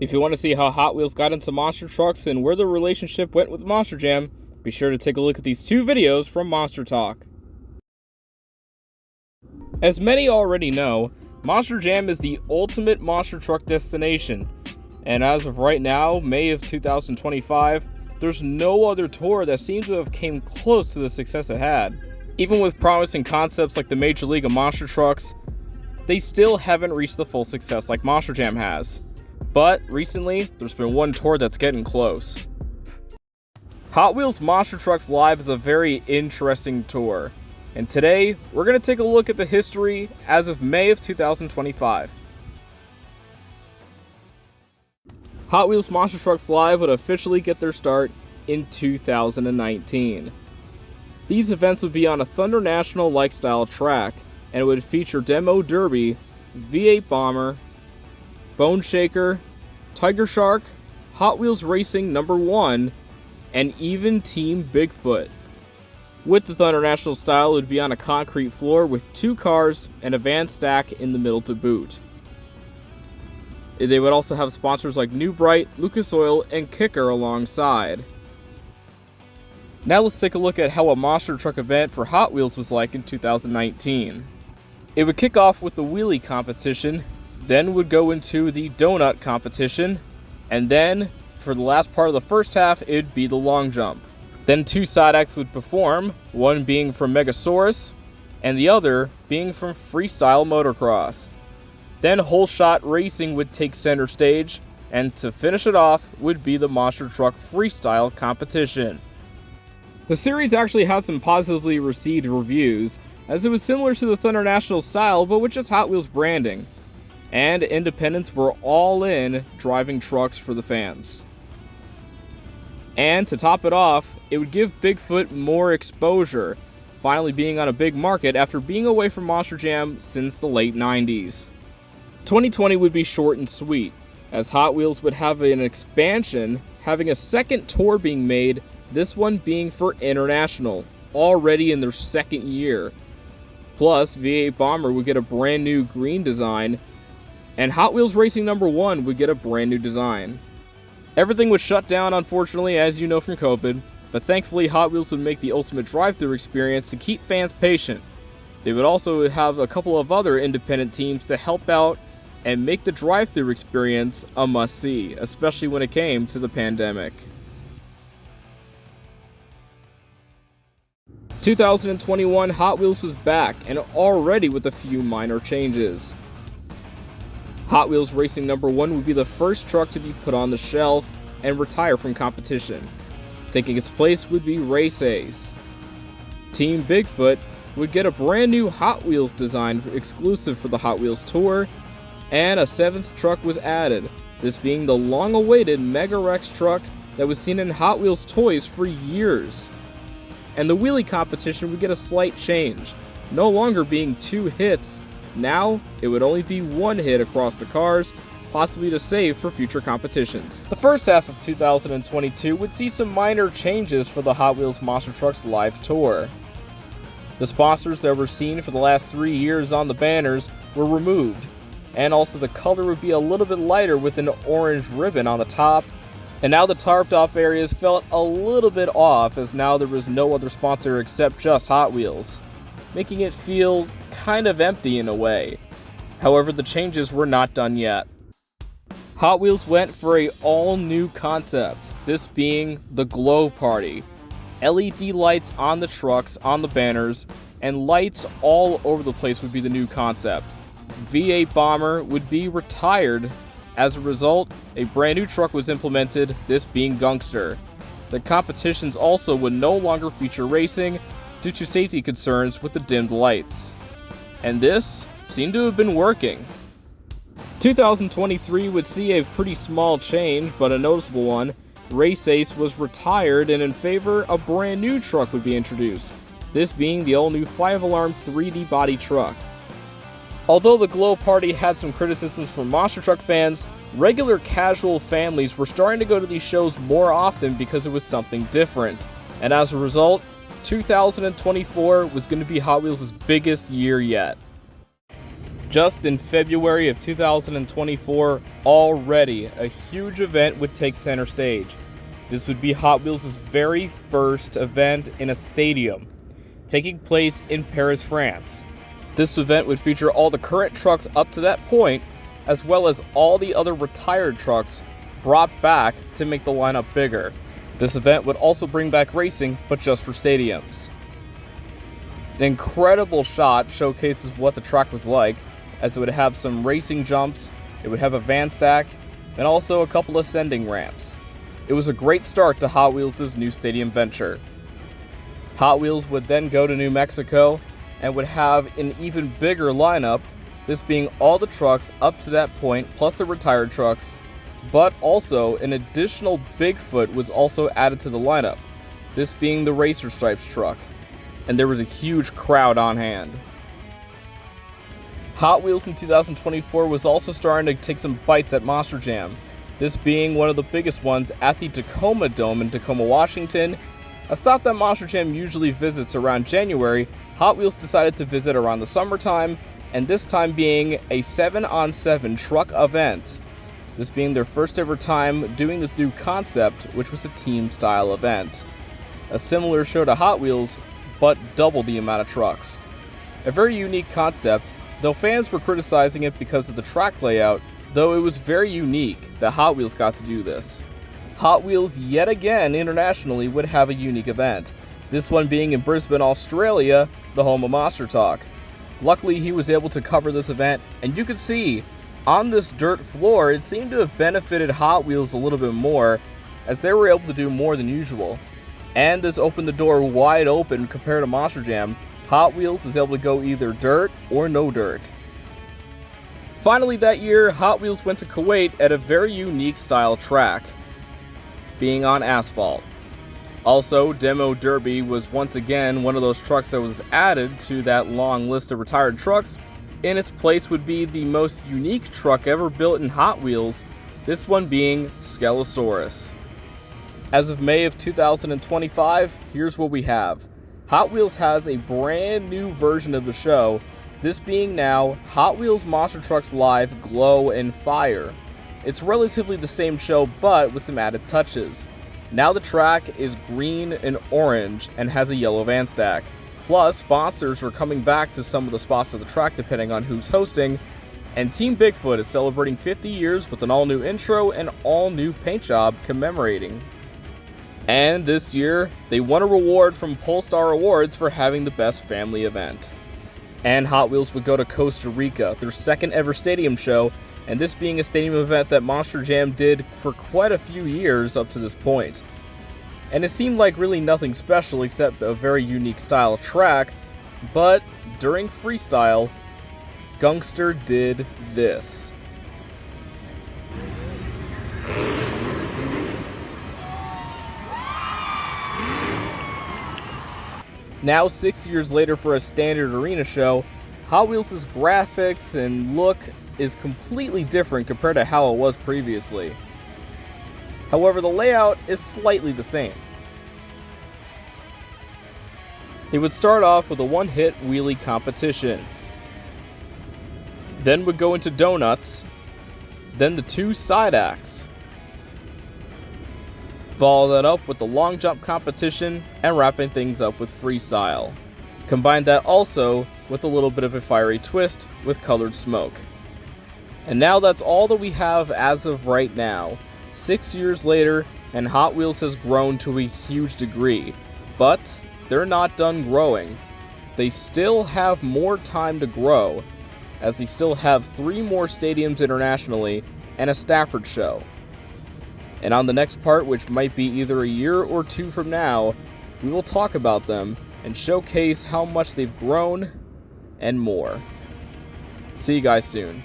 If you want to see how Hot Wheels got into monster trucks and where the relationship went with Monster Jam, be sure to take a look at these two videos from Monster Talk. As many already know, Monster Jam is the ultimate monster truck destination, and as of right now, May of 2025, there's no other tour that seems to have came close to the success it had. Even with promising concepts like the Major League of Monster Trucks, they still haven't reached the full success like Monster Jam has. But recently, there's been one tour that's getting close. Hot Wheels Monster Trucks Live is a very interesting tour, and today we're going to take a look at the history as of May of 2025. Hot Wheels Monster Trucks Live would officially get their start in 2019. These events would be on a Thunder National-like style track, and it would feature Demo Derby, V8 Bomber, Bone Shaker, Tiger Shark, Hot Wheels Racing No. 1, and even Team Bigfoot. With the Thunder National style, it would be on a concrete floor with two cars and a van stack in the middle to boot. They would also have sponsors like New Bright, Lucas Oil, and Kicker alongside. Now let's take a look at how a monster truck event for Hot Wheels was like in 2019. It would kick off with the wheelie competition, then would go into the donut competition, and then, for the last part of the first half, it would be the long jump. Then two side acts would perform, one being from Megasaurus, and the other being from Freestyle Motocross. Then Whole Shot Racing would take center stage, and to finish it off would be the Monster Truck Freestyle competition. The series actually had some positively received reviews, as it was similar to the Thunder National style but with just Hot Wheels branding. And independents were all in driving trucks for the fans. And to top it off, it would give Bigfoot more exposure, finally being on a big market after being away from Monster Jam since the late 90s. 2020 would be short and sweet, as Hot Wheels would have an expansion, having a second tour being made, this one being for International, already in their second year. Plus, V8 Bomber would get a brand new green design, and Hot Wheels Racing No. 1 would get a brand new design. Everything was shut down, unfortunately, as you know from COVID, but thankfully Hot Wheels would make the ultimate drive-thru experience to keep fans patient. They would also have a couple of other independent teams to help out and make the drive-thru experience a must-see, especially when it came to the pandemic. 2021, Hot Wheels was back, and already with a few minor changes. Hot Wheels Racing No. 1 would be the first truck to be put on the shelf and retire from competition. Taking its place would be Race Ace. Team Bigfoot would get a brand new Hot Wheels design exclusive for the Hot Wheels Tour, and a seventh truck was added, this being the long-awaited Mega Rex truck that was seen in Hot Wheels toys for years. And the wheelie competition would get a slight change, no longer being two hits. Now, it would only be one hit across the cars, possibly to save for future competitions. The first half of 2022 would see some minor changes for the Hot Wheels Monster Trucks Live Tour. The sponsors that were seen for the last 3 years on the banners were removed, and also the color would be a little bit lighter with an orange ribbon on the top, and now the tarped off areas felt a little bit off, as now there was no other sponsor except just Hot Wheels, making it feel kind of empty in a way. However, the changes were not done yet. Hot Wheels went for a all-new concept, this being the Glow Party. LED lights on the trucks, on the banners, and lights all over the place would be the new concept. V8 Bomber would be retired. As a result, a brand new truck was implemented, this being Gangster. The competitions also would no longer feature racing due to safety concerns with the dimmed lights. And this seemed to have been working. 2023 would see a pretty small change, but a noticeable one. Race Ace was retired, and in favor, a brand new truck would be introduced, this being the all-new 5-alarm 3D body truck. Although the Glow Party had some criticisms from monster truck fans, regular casual families were starting to go to these shows more often because it was something different. And as a result, 2024 was going to be Hot Wheels' biggest year yet. Just in February of 2024, already a huge event would take center stage. This would be Hot Wheels' very first event in a stadium, taking place in Paris, France. This event would feature all the current trucks up to that point, as well as all the other retired trucks brought back to make the lineup bigger. This event would also bring back racing, but just for stadiums. An incredible shot showcases what the track was like, as it would have some racing jumps, it would have a van stack, and also a couple ascending ramps. It was a great start to Hot Wheels' new stadium venture. Hot Wheels would then go to New Mexico and would have an even bigger lineup, this being all the trucks up to that point plus the retired trucks, but also an additional Bigfoot was also added to the lineup, this being the Racer Stripes truck, and there was a huge crowd on hand. Hot Wheels in 2024 was also starting to take some bites at Monster Jam, this being one of the biggest ones at the Tacoma Dome in Tacoma, Washington. A stop that Monster Jam usually visits around January, Hot Wheels decided to visit around the summertime, and this time being a 7-on-7 truck event. This being their first ever time doing this new concept, which was a team style event. A similar show to Hot Wheels, but double the amount of trucks. A very unique concept, though fans were criticizing it because of the track layout, though it was very unique that Hot Wheels got to do this. Hot Wheels yet again internationally would have a unique event, this one being in Brisbane, Australia, the home of Monster Talk. Luckily he was able to cover this event, and you could see on this dirt floor it seemed to have benefited Hot Wheels a little bit more, as they were able to do more than usual. And this opened the door wide open compared to Monster Jam. Hot Wheels is able to go either dirt or no dirt. Finally that year, Hot Wheels went to Kuwait at a very unique style track, being on asphalt. Also, Demo Derby was once again one of those trucks that was added to that long list of retired trucks. In its place would be the most unique truck ever built in Hot Wheels, this one being Skelosaurus. As of May of 2025, here's what we have. Hot Wheels has a brand new version of the show, this being now Hot Wheels Monster Trucks Live Glow and Fire. It's relatively the same show, but with some added touches. Now the track is green and orange and has a yellow van stack. Plus, sponsors are coming back to some of the spots of the track depending on who's hosting, and Team Bigfoot is celebrating 50 years with an all-new intro and all-new paint job commemorating. And this year, they won a reward from Polestar Awards for having the best family event. And Hot Wheels would go to Costa Rica, their second ever stadium show, and this being a stadium event that Monster Jam did for quite a few years up to this point. And it seemed like really nothing special except a very unique style track, but during freestyle, Gungster did this. Now 6 years later for a standard arena show, Hot Wheels' graphics and look is completely different compared to how it was previously. However, the layout is slightly the same. They would start off with a one-hit wheelie competition. Then would go into donuts, then the two side acts. Follow that up with the long jump competition and wrapping things up with freestyle. Combine that also with a little bit of a fiery twist with colored smoke. And now that's all that we have as of right now. 6 years later, and Hot Wheels has grown to a huge degree. But they're not done growing. They still have more time to grow, as they still have 3 more stadiums internationally and a Stafford show. And on the next part, which might be either a year or 2 from now, we will talk about them and showcase how much they've grown and more. See you guys soon.